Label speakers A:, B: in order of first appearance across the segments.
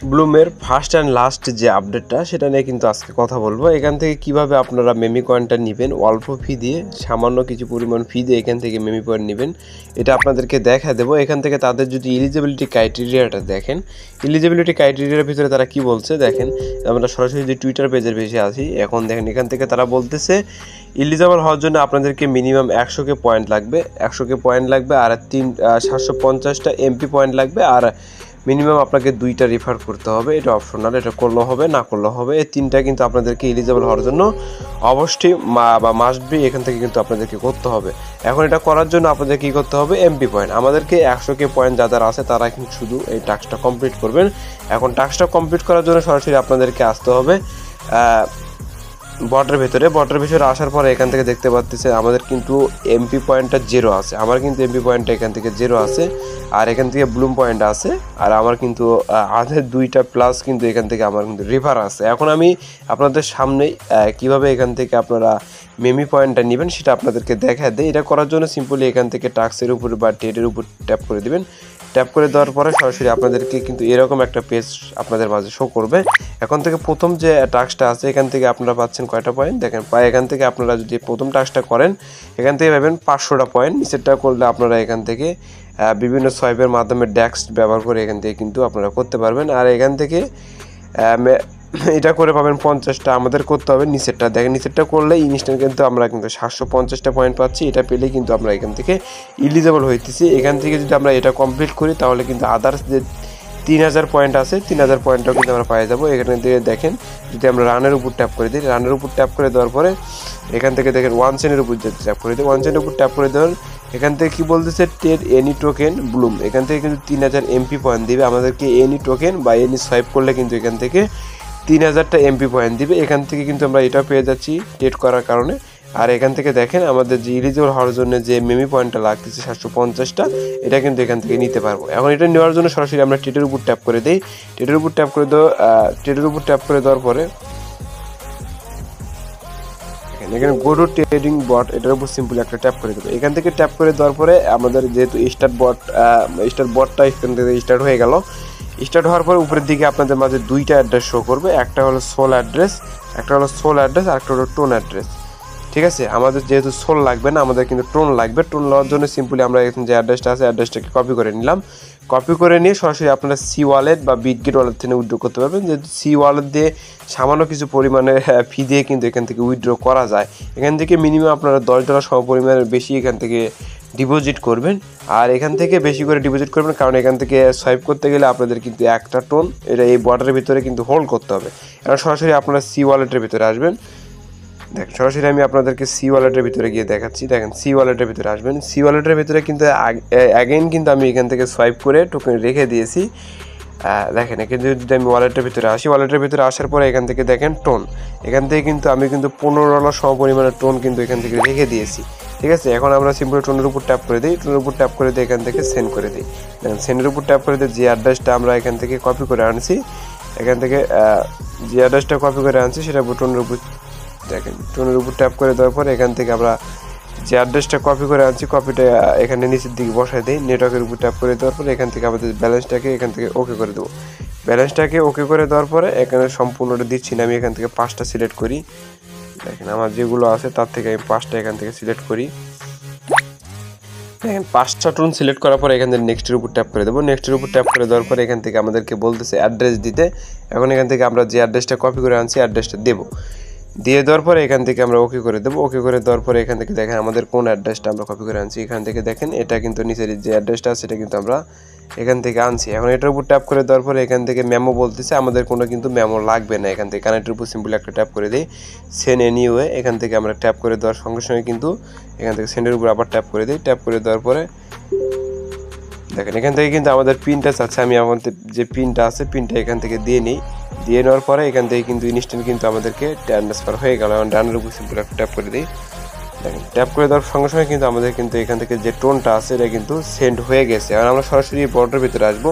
A: ব্লুমের first and last যে আপডেটটা সেটা নিয়ে কিন্তু আজকে কথা বলবো। এখান থেকে কিভাবে আপনারা মেমি কয়েনটা নেবেন অল্প ফি দিয়ে, সামান্য কিছু পরিমাণ ফি দিয়ে এখান থেকে মেমি কয়েন নেবেন, এটা আপনাদেরকে দেখা দেবো। এখান থেকে তাদের যদি এলিজিবিলিটি ক্রাইটেরিয়াটা দেখেন, এলিজিবিলিটি ক্রাইটেরিয়ার ভিতরে তারা কি বলছে দেখেন। আমরা সরাসরি যে টুইটার পেজের বেশি আছি, এখন দেখেন এখান থেকে তারা বলতেছে এলিজিবল হওয়ার জন্য আপনাদেরকে মিনিমাম 100K পয়েন্ট লাগবে, 100K পয়েন্ট লাগবে, আর 750টা এমপি পয়েন্ট লাগবে, আর মিনিমাম আপনাকে 2টা রেফার করতে হবে। এটা অপশনাল, এটা করলেও হবে না করলেও হবে। এই 3টা কিন্তু আপনাদেরকে এলিজিবল হওয়ার জন্য অবশ্যই মাস্ট বি এখান থেকে কিন্তু আপনাদেরকে করতে হবে। এখন এটা করার জন্য আপনাদের কী করতে হবে, এমপি পয়েন্ট। আমাদেরকে 100K পয়েন্ট যাদের আছে তারা কিন্তু শুধু এই টাস্কটা কমপ্লিট করবেন। এখন টাস্কটা কমপ্লিট করার জন্য সরাসরি আপনাদেরকে আসতে হবে বটের ভিতরে আসার পরে এখান থেকে দেখতে পাচ্ছেন আমাদের কিন্তু এমপি পয়েন্টটা 0 আছে। আমার কিন্তু এমপি পয়েন্টটা এখান থেকে 0 আছে, আর এখান থেকে ব্লুম পয়েন্ট আছে, আর আমার কিন্তু আধের 2টা প্লাস কিন্তু এখান থেকে আমার কিন্তু রিভার আছে। এখন আমি আপনাদের সামনেই কিভাবে এখান থেকে আপনারা মেমি পয়েন্টটা নেবেন সেটা আপনাদেরকে দেখা দেয়। এটা করার জন্য সিম্পলি এখান থেকে টাস্কের উপর বা টেডের উপর ট্যাপ করে দিবেন। ট্যাপ করে দেওয়ার পরে সরাসরি আপনাদেরকে কিন্তু এরকম একটা পেজ আপনাদের মাঝে শো করবে। এখন থেকে প্রথম যে টাস্কটা আছে এখান থেকে আপনারা পাচ্ছেন কয়টা পয়েন্ট দেখেন। এখান থেকে আপনারা যদি প্রথম টাস্কটা করেন এখান থেকে পাবেন 500টা পয়েন্ট। নিচেরটা করলে আপনারা এখান থেকে বিভিন্ন সোয়াইপের মাধ্যমে ড্যাক্স ব্যবহার করে এখান থেকে কিন্তু আপনারা করতে পারবেন। আর এখান থেকে এটা করে পাবেন 50টা। আমাদের করতে হবে নিচেরটা, দেখেন নিচেরটা করলে ইনস্ট্যান্ট কিন্তু আমরা কিন্তু 750টা পয়েন্ট পাচ্ছি। এটা পেলে কিন্তু আমরা এখান থেকে এলিজিবল হইতেছি। এখান থেকে যদি আমরা এটা কমপ্লিট করি তাহলে কিন্তু আদার্স যে 3000 পয়েন্ট আছে 3000 পয়েন্টটাও কিন্তু আমরা পেয়ে যাবো। এখানে দিয়ে দেখেন যদি আমরা রানের উপর ট্যাপ করে দিই, রানের উপর ট্যাপ করে দেওয়ার পরে এখান থেকে দেখেন 1 সেন্টের উপর যদি ট্যাপ করে দিই, 1 সেন্টের উপর ট্যাপ করে দেওয়ার এখান থেকে কী বলতেছে টেড এনি টোকেন ব্লুম। এখান থেকে কিন্তু 3000 এমপি পয়েন্ট দিবে আমাদেরকে। এনি টোকেন বা এনি সোয়াইপ করলে কিন্তু এখান থেকে 3000টা এমপি পয়েন্ট দিবে। এখান থেকে কিন্তু আমরা এটাও পেয়ে যাচ্ছি টেড করার কারণে। আর এখান থেকে দেখেন আমাদের যে এলিজিবল হওয়ার জন্য যে মেমি পয়েন্টটা লাগতেছে 750টা, এটা কিন্তু এখান থেকে নিতে পারবো। এখন এটা নেওয়ার জন্য সরাসরি আমরা টেডের উপর ট্যাপ করে দিই। টেডের উপর ট্যাপ করে দেওয়ার পরে এখানে গো টু ট্রেডিং বট, এটার উপর সিম্পলি একটা ট্যাপ করে দেবো। এখান থেকে ট্যাপ করে দেওয়ার পরে আমাদের যেহেতু স্টার্ট বটটা এখান থেকে স্টার্ট হয়ে গেল। স্টার্ট হওয়ার পরে উপরের দিকে আপনাদের মাঝে 2টা অ্যাড্রেস শো করবে, একটা হলো সোল অ্যাড্রেস, আর একটা হলো টোন অ্যাড্রেস। ঠিক আছে, আমাদের যেহেতু সোল লাগবে না, আমাদের কিন্তু টোন লাগবে। টোন নেওয়ার জন্য সিম্পলি আমরা এখানে যে অ্যাড্রেসটা আছে অ্যাড্রেসটাকে কপি করে নিলাম। কপি করে নিয়ে সরাসরি আপনারা সি ওয়ালেট বা বিটগেট ওয়ালেট থেকে উইথড্র করতে পারবেন। যেহেতু সি ওয়ালেট দিয়ে সামান্য কিছু পরিমাণে ফি দিয়ে কিন্তু এখান থেকে উইথড্র করা যায়। এখান থেকে মিনিমাম আপনারা $10 সম পরিমাণের বেশি এখান থেকে ডিপোজিট করবেন। আর এখান থেকে বেশি করে ডিপোজিট করবেন, কারণ এখান থেকে সোয়াইপ করতে গেলে আপনাদের কিন্তু একটা টোন এটা এই বর্ডারের ভিতরে কিন্তু হোল্ড করতে হবে। এখন সরাসরি আপনারা সি ওয়ালেটের ভিতরে আসবেন। দেখেন সরাসরি আমি আপনাদেরকে সি ওয়ালেটের ভিতরে গিয়ে দেখাচ্ছি। দেখেন সি ওয়ালেটের ভিতরে আসবেন। সি ওয়ালেটের ভিতরে কিন্তু অ্যাগেইন কিন্তু আমি এখান থেকে সোয়াইপ করে টোকেন রেখে দিয়েছি। দেখেন এখানে যদি আমি ওয়ালেটের ভিতরে আসি, ওয়ালেটের ভিতরে আসার পরে এখান থেকে দেখেন টোন, এখান থেকে কিন্তু আমি কিন্তু $15 সম পরিমাণের টোন কিন্তু এখান থেকে রেখে দিয়েছি। ঠিক আছে, এখন আমরা সিম্পলি টোনের উপর ট্যাপ করে দিই। টোনের উপর ট্যাপ করে দিয়ে এখান থেকে সেন্ড করে দিই। দেখেন সেন্ডের উপর ট্যাপ করে দিয়ে যে অ্যাড্রেসটা আমরা এখান থেকে কপি করে আনছি, এখান থেকে যে অ্যাড্রেসটা কপি করে আনছি সেটা টোনের উপর দেখেন টোনের উপর ট্যাপ করে দেওয়ার পরে এখান থেকে আমরা যে অ্যাড্রেসটা কপি করে আনছি কপিটা এখানে নিচের দিকে বসাই দিই। নেটওয়ার্কের উপর ট্যাপ করে দেওয়ার পরে এখান থেকে আমাদের ব্যালেন্সটাকে এখান থেকে ওকে করে দেবো। ব্যালেন্সটাকে ওকে করে দেওয়ার পরে এখানে সম্পূর্ণটা দিচ্ছি না, আমি এখান থেকে 5টা সিলেক্ট করি। দেখেন আমার যেগুলো আছে তার থেকে আমি 5টা এখান থেকে সিলেক্ট করি। দেখেন 5টা টোন সিলেক্ট করার পরে এখান থেকে নেক্সটের উপর ট্যাপ করে দেবো। নেক্সটের উপর ট্যাপ করে দেওয়ার পরে এখান থেকে আমাদেরকে বলতেছে অ্যাড্রেস দিতে। এখন এখান থেকে আমরা যে অ্যাড্রেসটা কপি করে আনছি অ্যাড্রেসটা দেবো। দিয়ে দেওয়ার পরে এখান থেকে আমরা ওকে করে দেবো। ওকে করে দেওয়ার পরে এখান থেকে দেখেন আমাদের কোন অ্যাড্রেসটা আমরা কপি করে আনছি। এখান থেকে দেখেন এটা কিন্তু নিচের যে অ্যাড্রেসটা আছে সেটা কিন্তু আমরা এখান থেকে আনছি। এখন এটার উপর ট্যাপ করে দেওয়ার পরে এখান থেকে মেমো বলতেছে, আমাদের কোনো কিন্তু মেমো লাগবে না। এখান থেকে কানেক্টের উপর সিম্পলি একটা ট্যাপ করে দিই, সেন্ড এনিওয়ে। এখান থেকে আমরা ট্যাপ করে দেওয়ার সঙ্গে সঙ্গে কিন্তু এখান থেকে সেন্ডের উপর আবার ট্যাপ করে দিই। ট্যাপ করে দেওয়ার পরে দেখেন এখান থেকে কিন্তু আমাদের পিনটা চাচ্ছে, আমি আমাদের যে পিনটা আছে পিনটা এখান থেকে দিয়ে নিই। দিয়ে নেওয়ার পরে এখান থেকে কিন্তু ইনস্ট্যান্ট কিন্তু আমাদেরকে ট্রান্সফার হয়ে গেল। এখন ডানের উপর সিম্পল একটা ট্যাপ করে দিই। দেখেন ট্যাপ করে দেওয়ার সঙ্গে সঙ্গে কিন্তু আমাদের কিন্তু এখান থেকে যে টোনটা আছে এটা কিন্তু সেন্ড হয়ে গেছে। এখন আমরা সরাসরি বর্ডারের ভিতরে আসবো।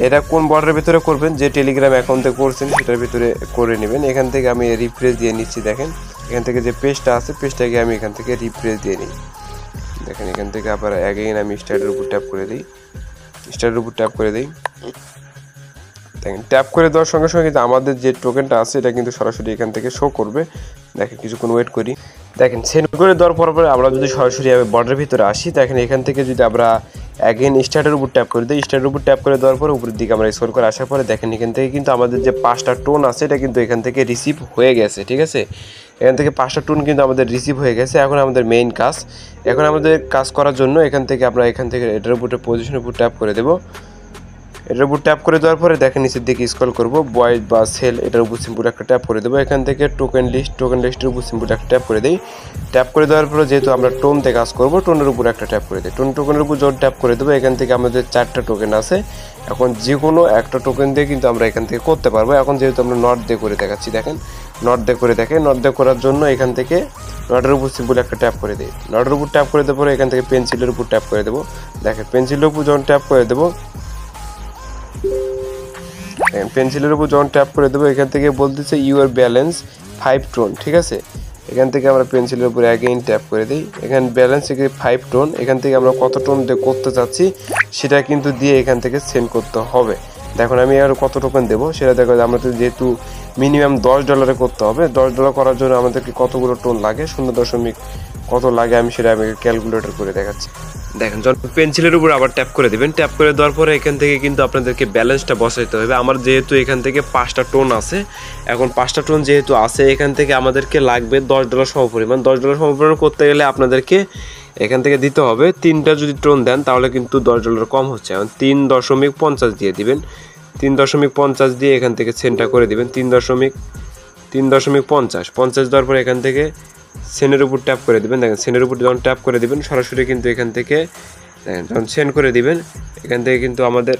A: এটা কোন বর্ডারের ভিতরে করবেন, যে টেলিগ্রাম অ্যাকাউন্টে করছেন সেটার ভিতরে করে নেবেন। এখান থেকে আমি রিফ্রেশ দিয়ে নিচ্ছি। দেখেন এখান থেকে যে পেজটা আছে পেজটাকে আমি এখান থেকে রিফ্রেশ দিয়ে নিই। দেখেন এখান থেকে আবার অ্যাগেইন আমি স্টার্টের উপর ট্যাপ করে দিই। দেখেন ট্যাপ করে দেওয়ার সঙ্গে সঙ্গে কিন্তু আমাদের যে টোকেনটা আছে এটা কিন্তু সরাসরি এখান থেকে শো করবে। দেখেন কিছুক্ষণ ওয়েট করি। দেখেন সেন্ড করে দেওয়ার পর আমরা যদি সরাসরি বর্ডারের ভিতরে আসি, দেখেন এখান থেকে যদি আমরা অ্যাগেন স্টার্টের উপর ট্যাপ করে দিই, স্টার্টের উপর ট্যাপ করে দেওয়ার পরে উপরের দিকে আমরা স্ক্রল করে আসার পরে দেখেন এখান থেকে কিন্তু আমাদের যে 5টা টোন আছে এটা কিন্তু এখান থেকে রিসিভ হয়ে গেছে। ঠিক আছে, এখান থেকে 5টা টোন কিন্তু আমাদের রিসিভ হয়ে গেছে। এখন আমাদের মেইন কাজ, এখন আমাদের কাজ করার জন্য এখান থেকে আমরা এখান থেকে এটার উপরে পজিশনের উপর ট্যাপ করে দেবো। এটার উপর ট্যাপ করে দেওয়ার পরে দেখেন নিচের দিকে স্ক্রল করব, বয়েজ বা সেল এটার উপর সিম্পল একটা ট্যাপ করে দেবো। এখান থেকে টোকেন লিস্টের উপর সিম্পল একটা ট্যাপ করে দিই। ট্যাপ করে দেওয়ার পরে যেহেতু আমরা টোনতে কাজ করব, টোনের উপর একটা ট্যাপ করে দিই। টোকেনের উপর যখন ট্যাপ করে দেবো এখান থেকে আমাদের 4টা টোকেন আছে। এখন যে কোনো একটা টোকেন দিয়ে কিন্তু আমরা এখান থেকে করতে পারবো। এখন যেহেতু আমরা নট দিয়ে করে দেখাচ্ছি, দেখেন নট দিয়ে করে দেখেন। নট দিয়ে করার জন্য এখান থেকে নটের উপর সিম্পল একটা ট্যাপ করে দিই। নটের উপর ট্যাপ করে দেওয়ার পরে এখান থেকে পেন্সিলের উপর ট্যাপ করে দেবো। দেখেন পেন্সিলের উপর যখন ট্যাপ করে দেবো, পেন্সিলের উপর যখন ট্যাপ করে দেবো এখান থেকে বলতেছে ইউর ব্যালেন্স 5 টোন। ঠিক আছে, এখান থেকে আমরা পেন্সিলের উপর অ্যাগেইন ট্যাপ করে দিই। এখানে ব্যালেন্স 5 টোন, এখান থেকে আমরা কত টোন দিয়ে করতে চাচ্ছি সেটা কিন্তু দিয়ে এখান থেকে সেন্ড করতে হবে। দেখুন আমি আর কত টোকেন দেবো সেটা দেখো। আমাদের যেহেতু মিনিমাম $10 করতে হবে, $10 করার জন্য আমাদেরকে কতগুলো টোন লাগে, 0.0 কত লাগে আমি সেটা আমি ক্যালকুলেটর করে দেখাচ্ছি। দেখেন যখন পেন্সিলের উপর আবার ট্যাপ করে দেবেন, ট্যাপ করে দেওয়ার পরে এখান থেকে কিন্তু আপনাদেরকে ব্যালেন্সটা বসাইতে হবে। আমার যেহেতু এখান থেকে 5টা টোন আছে, এখন 5টা টোন যেহেতু আছে এখান থেকে আমাদেরকে লাগবে $10 সমপরিমাণ। $10 সমপরিমাণ করতে গেলে আপনাদেরকে এখান থেকে দিতে হবে 3টা যদি টোন দেন তাহলে কিন্তু $10 কম হচ্ছে। এখন 3.50 দিয়ে দিবেন। 3.50 দিয়ে এখান থেকে সেন্ডটা করে দিবেন। 3.50 দেওয়ার পরে এখান থেকে সেনের উপর ট্যাপ করে দিবেন। দেখেন সেনের উপর যখন ট্যাপ করে দিবেন সরাসরি কিন্তু এখান থেকে দেখেন যখন সেন্ড করে দিবেন এখান থেকে কিন্তু আমাদের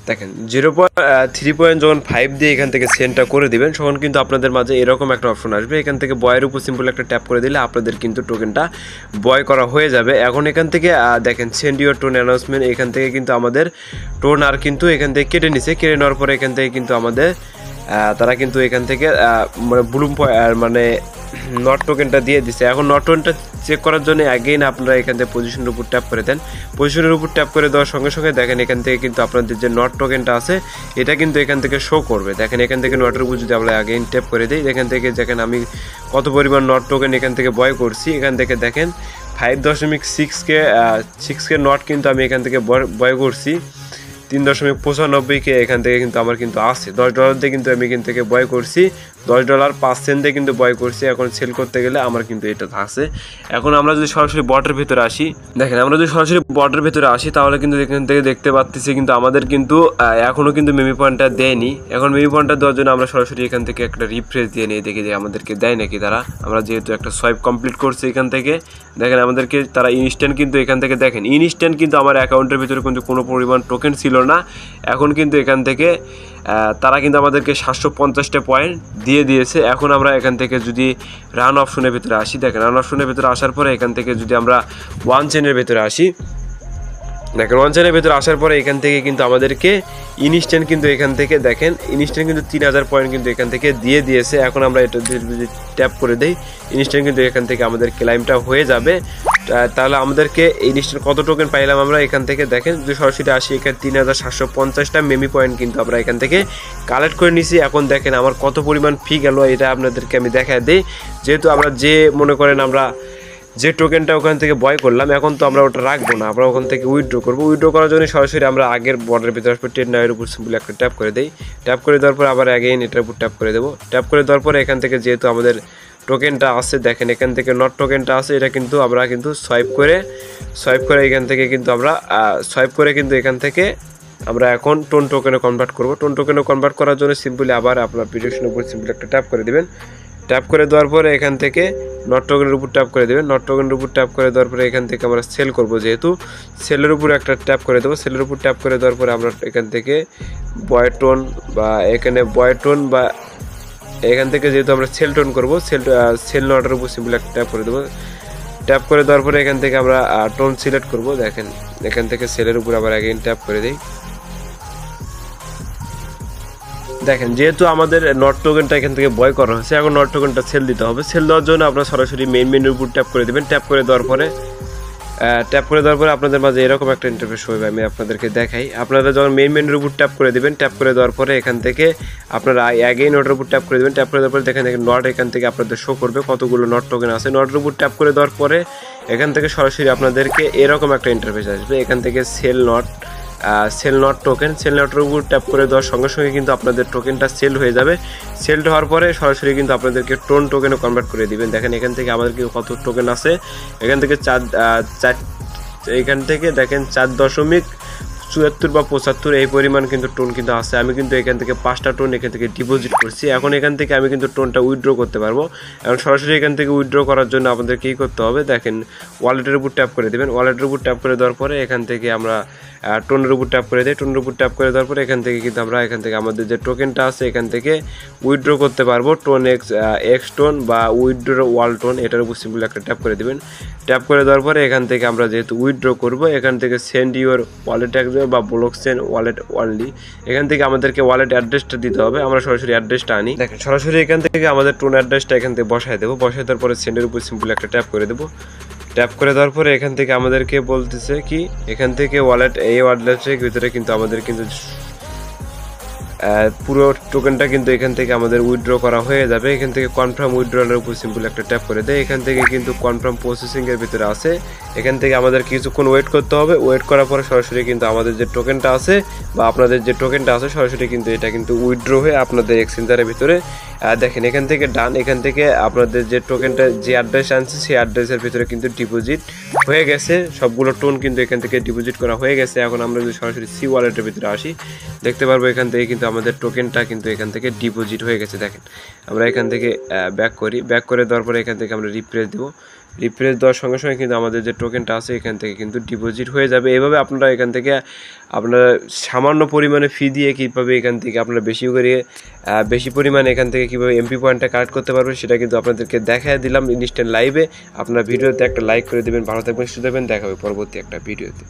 A: দেখেন 0.3.5 দিয়ে এখান থেকে সেন্ডটা করে দিবেন, তখন কিন্তু আপনাদের মাঝে এরকম একটা অপশন আসবে। এখান থেকে বয়ের উপর সিম্পল একটা ট্যাপ করে দিলে আপনাদের কিন্তু টোকেনটা বয় করা হয়ে যাবে। এখন এখান থেকে দেখেন সেন্ড ইউর টোন অ্যানাউন্সমেন্ট, এখান থেকে কিন্তু আমাদের টোন আর কিন্তু এখান থেকে কেটে নিছে। কেটে নেওয়ার পরে এখান থেকে কিন্তু আমাদের তারা কিন্তু এখান থেকে মানে ব্লুম মানে নট টোকেনটা দিয়ে দিচ্ছে। এখন নট টোকেনটা চেক করার জন্য অ্যাগেইন আপনারা এখান থেকে পজিশনের উপর ট্যাপ করে দেন। পজিশনের উপর ট্যাপ করে দেওয়ার সঙ্গে সঙ্গে দেখেন এখান থেকে কিন্তু আপনাদের যে নট টোকেনটা আছে এটা কিন্তু এখান থেকে শো করবে। দেখেন এখান থেকে নটের উপর যদি আমরা অ্যাগেইন ট্যাপ করে দিই, এখান থেকে দেখেন আমি কত পরিমাণ নট টোকেন এখান থেকে বয় করছি। এখান থেকে দেখেন 5.6K নট কিন্তু আমি এখান থেকে বয় করছি। 3.95K এখান থেকে কিন্তু আমার কিন্তু আসছে। $10 দিয়ে কিন্তু আমি এখান থেকে বয় করছি, $10 5 সেন্ট দিয়ে কিন্তু বয় করছি। এখন সেল করতে গেলে আমার কিন্তু এটা আছে। এখন আমরা যদি সরাসরি বটের ভিতরে আসি, দেখেন আমরা যদি সরাসরি বটের ভিতরে আসি তাহলে কিন্তু এখান থেকে দেখতে পাচ্ছি কিন্তু আমাদের কিন্তু এখনও কিন্তু মেমি পয়েন্টটা দেয়নি। এখন মেমি পয়েন্টটা দেওয়ার জন্য আমরা সরাসরি এখান থেকে একটা রিফ্রেশ দিয়ে নিয়ে দেখি যে আমাদেরকে দেয় নাকি তারা। আমরা যেহেতু একটা সোয়াইপ কমপ্লিট করছি এখান থেকে দেখেন আমাদেরকে তারা ইনস্ট্যান্ট কিন্তু এখান থেকে দেখেন ইনস্ট্যান্ট কিন্তু আমার অ্যাকাউন্টের ভিতরে কিন্তু কোনো পরিমাণ টোকেন ছিল না। এখন কিন্তু এখান থেকে তারা কিন্তু আমাদেরকে 750টা পয়েন্ট দিয়ে দিয়েছে। এখন আমরা এখান থেকে যদি রান অপশনের ভিতরে আসি, দেখেন রান অপশনের ভিতরে আসার পরে এখান থেকে যদি আমরা ওয়ান চেনের ভিতরে আসি, দেখেন ওয়ান চেনের ভিতরে আসার পরে এখান থেকে কিন্তু আমাদেরকে ইনস্ট্যান্ট কিন্তু এখান থেকে দেখেন ইনস্ট্যান্ট কিন্তু 3000 পয়েন্ট কিন্তু এখান থেকে দিয়ে দিয়েছে। এখন আমরা এটা যদি ট্যাপ করে দেই ইনস্ট্যান্ট কিন্তু এখান থেকে আমাদের ক্লাইমটা হয়ে যাবে। তাহলে আমাদেরকে ইনস্ট্যান্ট কত টোকেন পাইলাম আমরা এখান থেকে দেখেন যদি সরাসরি আসি এখানে 3750টা মেমি পয়েন্ট কিন্তু আমরা এখান থেকে কালেক্ট করে নিছি। এখন দেখেন আমার কত পরিমাণ ফি গেল এটা আপনাদেরকে আমি দেখায় দিই। যেহেতু আমরা যে মনে করেন আমরা যে টোকেনটা ওখান থেকে বয় করলাম এখন তো আমরা ওটা রাখবো না, আমরা ওখান থেকে উইথড্র করবো। উইথড্র করার জন্য সরাসরি আমরা আগের বর্ডারের ভিতরে আসবো, 10 নাইয়ের উপর সিম্পলি একটা ট্যাপ করে দিই। ট্যাপ করে দেওয়ার পর আবার অ্যাগেইন এটার উপর ট্যাপ করে দেবো। ট্যাপ করে দেওয়ার পরে এখান থেকে যেহেতু আমাদের টোকেনটা আছে দেখেন এখান থেকে নট টোকেনটা আছে, এটা কিন্তু আমরা কিন্তু সোয়াইপ করে এখান থেকে কিন্তু আমরা সোয়াইপ করে কিন্তু এখান থেকে আমরা এখন টোন টোকেনে কনভার্ট করবো। টোন টোকেনে কনভার্ট করার জন্য সিম্পলি আবার আপনার প্রিডিকশনের উপর সিম্পলি একটা ট্যাপ করে দেবেন। ট্যাপ করে দেওয়ার পরে এখান থেকে নট টোকেনের উপর ট্যাপ করে দেবেন। নট টোকেনের উপর ট্যাপ করে দেওয়ার পরে এখান থেকে আমরা সেল করব, যেহেতু সেলের উপর একটা ট্যাপ করে দেবো। সেলের উপর ট্যাপ করে দেওয়ার পরে আমরা এখান থেকে বয় টোন বা এখানে বয় টোন বা এখান থেকে যেহেতু আমরা সেল টোন করবো সেল নটের উপর সিম্পলি একটা ট্যাপ করে দেবো। ট্যাপ করে দেওয়ার পরে এখান থেকে আমরা টোন সিলেক্ট করব। দেখেন এখান থেকে সেলের উপর আবার অ্যাগেইন ট্যাপ করে দিই। দেখেন যেহেতু আমাদের নট টোকেনটা এখান থেকে বয় করা হয়েছে এখন নট টোকেনটা সেল দিতে হবে। সেল দেওয়ার জন্য আপনারা সরাসরি মেইন মেনুর উপর ট্যাপ করে দেবেন। ট্যাপ করে দেওয়ার পরে ট্যাপ করে দেওয়ার পরে আপনাদের মাঝে এরকম একটা ইন্টারফেস হবে, আমি আপনাদেরকে দেখাই। আপনারা যখন মেইনের উপর ট্যাপ করে দিবেন, ট্যাপ করে দেওয়ার পরে এখান থেকে আপনারা অ্যাগেইন ওটার উপর ট্যাপ করে দেবেন। ট্যাপ করে দেওয়ার পরে দেখেন নট এখান থেকে আপনাদের শো করবে কতগুলো নট টোকেন আছে। নটের উপর ট্যাপ করে দেওয়ার পরে এখান থেকে সরাসরি আপনাদেরকে এরকম একটা ইন্টারফেস আসবে। এখান থেকে সেল নট টোকেন, সেল নটের উপর ট্যাপ করে দেওয়ার সঙ্গে সঙ্গে কিন্তু আপনাদের টোকেনটা সেল হয়ে যাবে। সেল হওয়ার পরে সরাসরি কিন্তু আপনাদেরকে টোন টোকেনে কনভার্ট করে দিবেন। দেখেন এখান থেকে আমাদের কত টোকেন আছে, এখান থেকে এখান থেকে দেখেন 4.74 বা 75 এই পরিমাণ কিন্তু টোন কিন্তু আছে। আমি কিন্তু এখান থেকে 5টা টোন এখান থেকে ডিপোজিট করছি। এখন এখান থেকে আমি কিন্তু টোনটা উইথড্র করতে পারবো। এখন সরাসরি এখান থেকে উইথড্র করার জন্য আপনাদের কী করতে হবে, দেখেন ওয়ালেটের উপর ট্যাপ করে দেবেন। ওয়ালেটের উপর ট্যাপ করে দেওয়ার পরে এখান থেকে আমরা টোনের উপর ট্যাপ করে দিই। টোনের উপর ট্যাপ করে দেওয়ার পরে এখান থেকে কিন্তু আমরা এখান থেকে আমাদের যে টোকেনটা আছে এখান থেকে উইথড্র করতে পারবো। টোন এক্স টোন বা উইথড্র ওয়াল টোন, এটার উপর সিম্পল একটা ট্যাপ করে দিবেন। ট্যাপ করে দেওয়ার পরে এখান থেকে আমরা যেহেতু উইথড্র করবো, এখান থেকে সেন্ড ইউর ওয়ালেট অ্যাড্রেস বা ব্লক সেন্ড ওয়ালেট অনলি, এখান থেকে আমাদেরকে ওয়ালেট অ্যাড্রেসটা দিতে হবে। আমরা সরাসরি অ্যাড্রেসটা আনি। দেখেন সরাসরি এখান থেকে আমাদের টোন অ্যাড্রেসটা এখান থেকে বসায় দেবো। বসায় দেওয়ার পরে সেন্ডের উপর সিম্পল একটা ট্যাপ করে দেবো। ট্যাপ করে দেওয়ার পরে এখান থেকে আমাদেরকে বলতেছে কি, এখান থেকে ওয়ালেট এই ওয়ালেটের ভিতরে কিন্তু আমাদের কিন্তু পুরো টোকেনটা কিন্তু এখান থেকে আমাদের উইথড্র করা হয়ে যাবে। এখান থেকে কনফার্ম উইথড্রলের উপর সিম্পল একটা ট্যাপ করে দেয়। এখান থেকে কিন্তু কনফার্ম প্রসেসিংয়ের ভিতরে আছে। এখান থেকে আমাদের কিছুক্ষণ ওয়েট করতে হবে। ওয়েট করার পরে সরাসরি কিন্তু আমাদের যে টোকেনটা আছে বা আপনাদের যে টোকেনটা আছে সরাসরি কিন্তু এটা কিন্তু উইথড্র হয়ে আপনাদের এক্সচেঞ্জারের ভিতরে দেখেন এখান থেকে ডান। এখান থেকে আপনাদের যে টোকেনটা যে অ্যাড্রেস আনছে সেই অ্যাড্রেসের ভিতরে কিন্তু ডিপোজিট হয়ে গেছে। সবগুলো টোন কিন্তু এখান থেকে ডিপোজিট করা হয়ে গেছে। এখন আমরা যদি সরাসরি সি ওয়ালেটের ভিতরে আসি, দেখতে পারবো এখান থেকে কিন্তু আমাদের টোকেনটা কিন্তু এখান থেকে ডিপোজিট হয়ে গেছে। দেখেন আমরা এখান থেকে ব্যাক করি। ব্যাক করে দেওয়ার পরে এখান থেকে আমরা রিফ্রেশ দেবো। রিফ্রেশ দেওয়ার সঙ্গে সঙ্গে কিন্তু আমাদের যে টোকেনটা আছে এখান থেকে কিন্তু ডিপোজিট হয়ে যাবে। এভাবে আপনারা এখান থেকে আপনারা সামান্য পরিমাণে ফি দিয়ে কীভাবে এখান থেকে আপনারা বেশি পরিমাণে এখান থেকে কীভাবে এমপি পয়েন্টটা কালেক্ট করতে পারবেন সেটা কিন্তু আপনাদেরকে দেখায় দিলাম ইনস্ট্যান্ট লাইভে। আপনারা ভিডিওতে একটা লাইক করে দেবেন। ভালো থাকবেন, সুস্থ থাকবেন, দেখা হবে পরবর্তী একটা ভিডিওতে।